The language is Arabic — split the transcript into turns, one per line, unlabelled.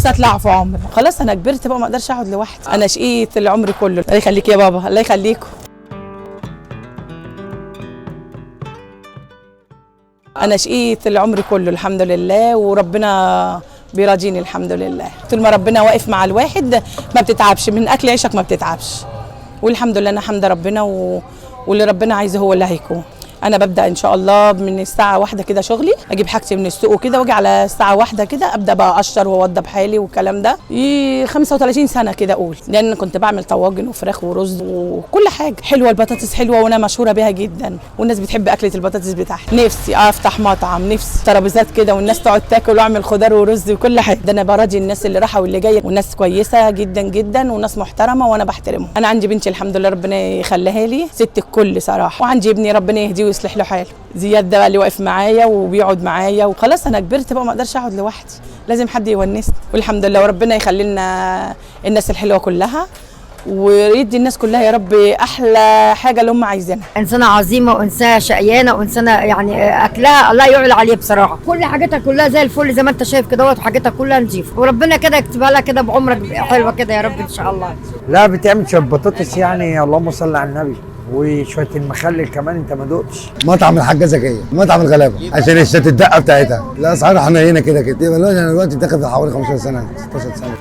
نفسي اطلع في عمر. خلاص انا كبرت بقى، ما اقدرش اقعد لوحدي، انا شقيت العمر كله. الله يخليك يا بابا، الله يخليكم. انا شقيت العمر كله الحمد لله، وربنا بيراضيني الحمد لله. طول ما ربنا واقف مع الواحد ما بتتعبش، من اكل عيشك ما بتتعبش، والحمد لله انا حمد ربنا واللي ربنا عايزه هو اللي هيكون. انا ببدا ان شاء الله من الساعه 1 كده شغلي، اجيب حاجتي من السوق كده واجي على الساعه 1 كده ابدا بقى اقشر واوضب حالي والكلام ده. 35 سنه كده اقول، لان كنت بعمل طواجن وفراخ ورز وكل حاجه حلوه. البطاطس حلوه وانا مشهوره بيها جدا، والناس بتحب اكله البطاطس بتاعها. نفسي افتح مطعم، نفسي ترابيزات كده والناس تقعد تاكل واعمل خضار ورز وكل حاجه. ده انا براضي الناس اللي راحه واللي جايه، والناس كويسه جدا جدا وناس محترمه وانا بحترمهم. انا عندي بنتي الحمد لله ربنا يخليها لي ست الكل صراحه، وعندي ابني ربنا يهديه ويصلح له حاله. زياد ده بقى اللي واقف معايا وبيقعد معايا، وخلاص انا كبرت بقى ما اقدرش اقعد لوحدي، لازم حد يونسني. والحمد لله وربنا يخلي لنا الناس الحلوه كلها، ويدي الناس كلها يا رب احلى حاجه اللي هم عايزينها.
انسانه عظيمه وانسانه شقيانه وانسانه يعني اكلها الله يعلى عليه بصراحه. كل حاجتها كلها زي الفل زي ما انت شايف كده، وحاجتها كلها نظيفه، وربنا كده يكتبها لها كده بعمرك حلوه كده يا رب ان شاء الله.
لا بتعمل شويه بطاطس يعني اللهم صل على النبي، وشويه المخلل كمان انت ما دقتش.
مطعم الحاجه زكيه، مطعم الغلابه، عشان الدقه بتاعتها. الاسعار حنينه كده كده. انا دلوقتي داخل في حوالي 15 سنه 16 سنه.